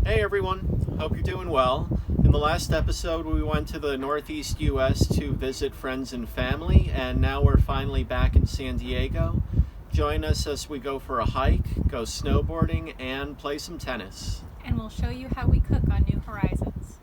Hey everyone, hope you're doing well. In the last episode we went to the Northeast US to visit friends and family, and now we're finally back in San Diego. Join us as we go for a hike, go snowboarding, and play some tennis. And we'll show you how we cook on New Horizons.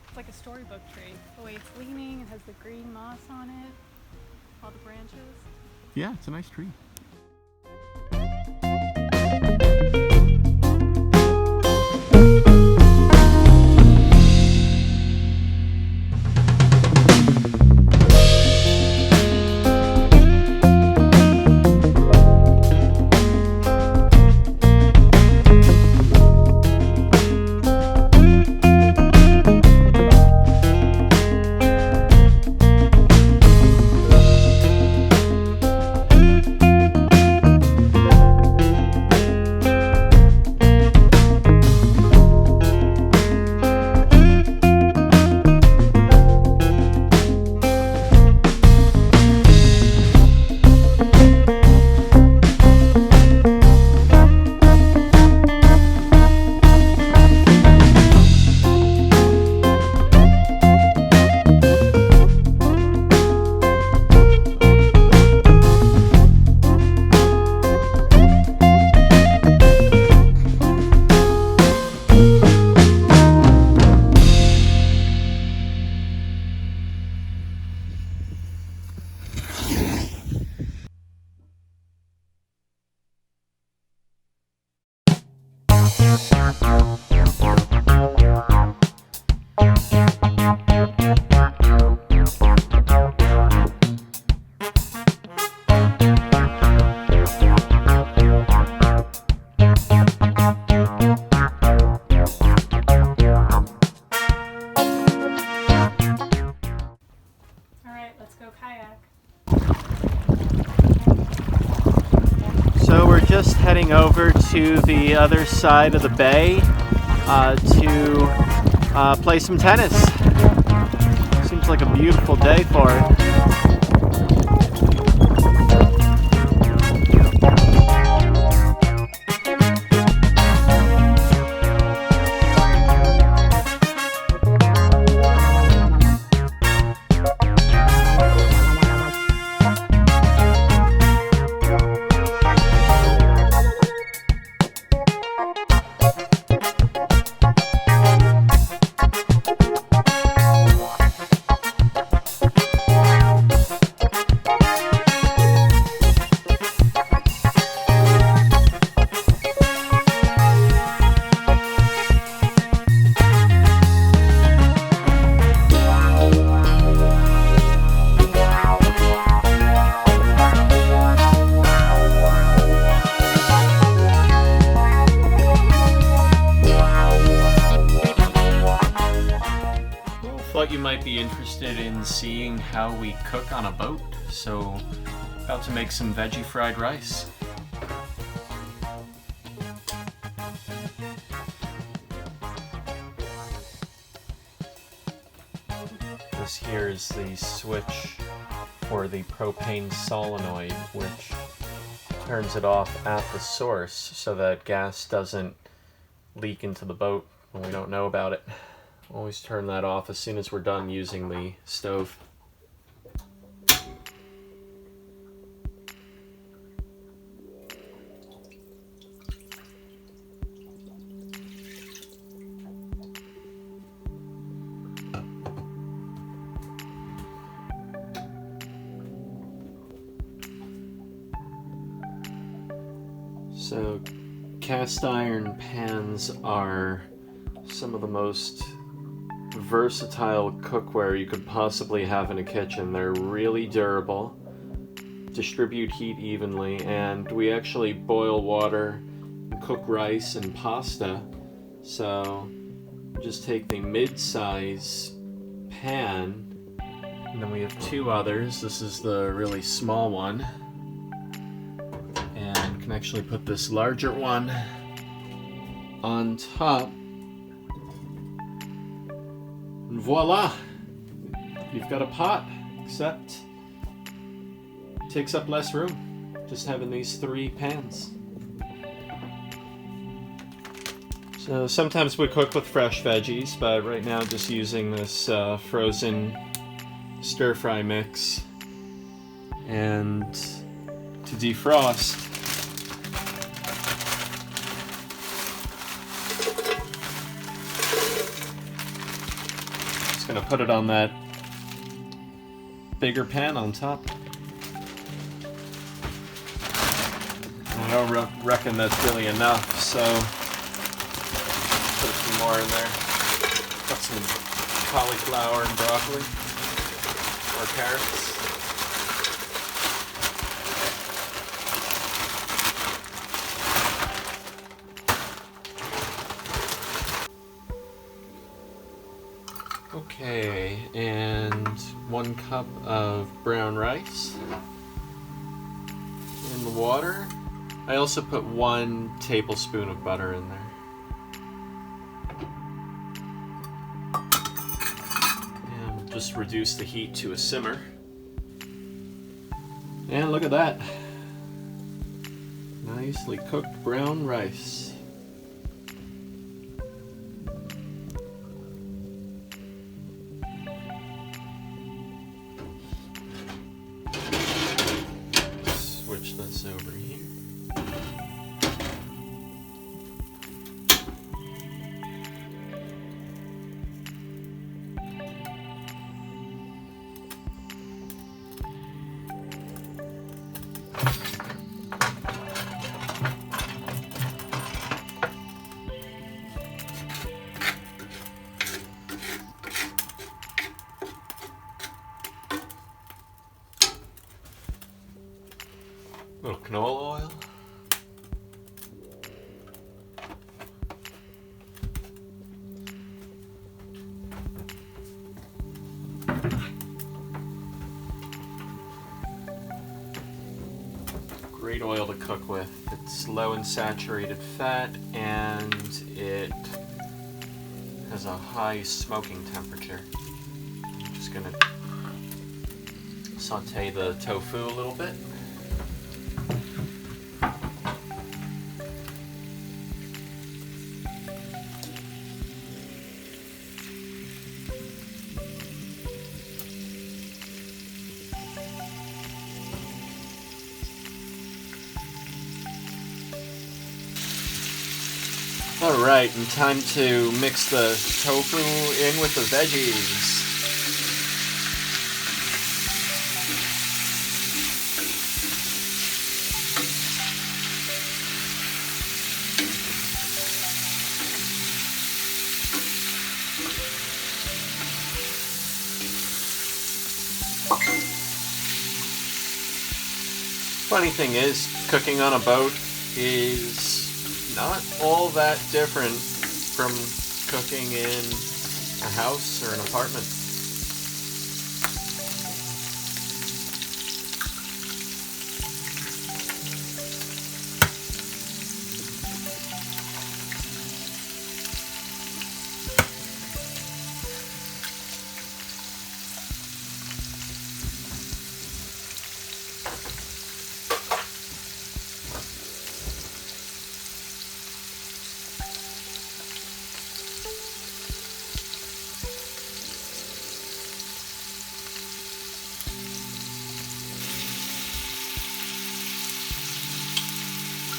It's like a storybook tree. The way it's leaning, it has the green moss on it, all the branches. Yeah, it's a nice tree. So we're just heading over to the other side of the bay to play some tennis. Seems like a beautiful day for it. might be interested in seeing how we cook on a boat, so about to make some veggie fried rice. This here is the switch for the propane solenoid, which turns it off at the source so that gas doesn't leak into the boat when we don't know about it. Always turn that off as soon as we're done using the stove. So, cast iron pans are some of the most versatile cookware you could possibly have in a kitchen. They're really durable, distribute heat evenly, and we actually boil water and cook rice and pasta. So, just take the mid-size pan, and then we have two others. This is the really small one. Can actually put this larger one on top, and voila, you've got a pot, except it takes up less room just having these three pans. So sometimes we cook with fresh veggies, but right now just using this frozen stir fry mix. And to defrost, gonna put it on that bigger pan on top. I don't reckon that's really enough, so put a few more in there. Got some cauliflower and broccoli, or carrots. Okay, and 1 cup of brown rice in the water. I also put 1 tablespoon of butter in there. And just reduce the heat to a simmer. And look at that. Nicely cooked brown rice. Switch this over here. Little canola oil. Great oil to cook with. It's low in saturated fat and it has a high smoking temperature. I'm just gonna saute the tofu a little bit. Alright, and time to mix the tofu in with the veggies. Funny thing is, cooking on a boat is not all that different from cooking in a house or an apartment.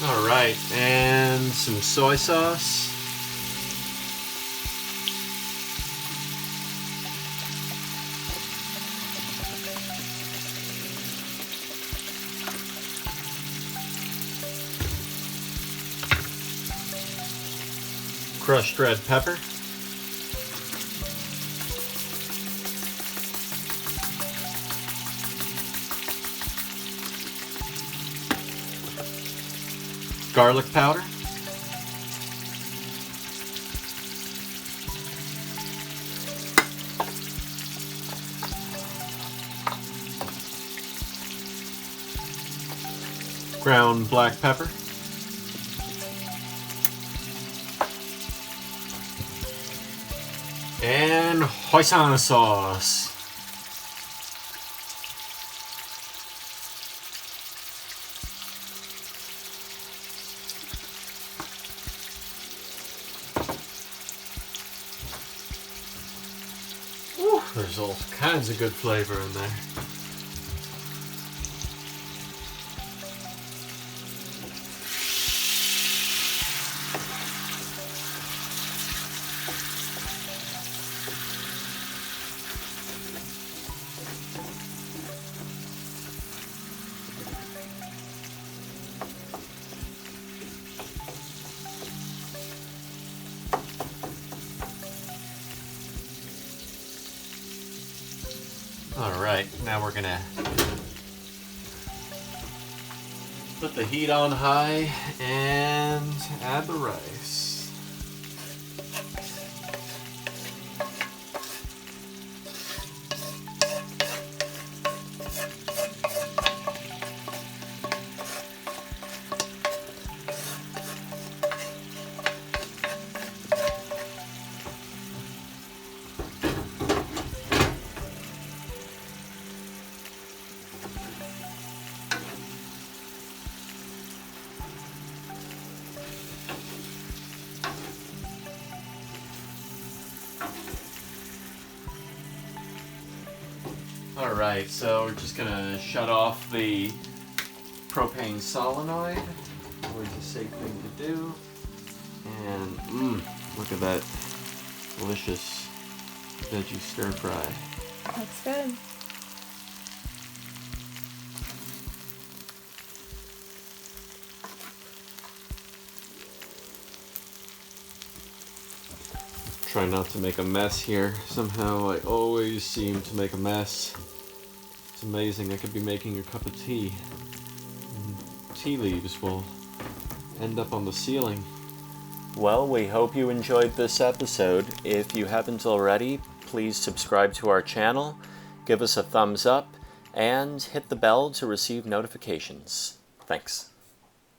Alright, and some soy sauce. Crushed red pepper. Garlic powder. Ground black pepper. And hoisin sauce. Whew, there's all kinds of good flavor in there. Alright, now we're gonna put the heat on high and add the rice. Alright, so we're just gonna shut off the propane solenoid. Always a safe thing to do. And look at that delicious veggie stir fry. Looks good. Try not to make a mess here. Somehow I always seem to make a mess. It's amazing. I could be making a cup of tea, and tea leaves will end up on the ceiling. Well, we hope you enjoyed this episode. If you haven't already, please subscribe to our channel, give us a thumbs up, and hit the bell to receive notifications. Thanks.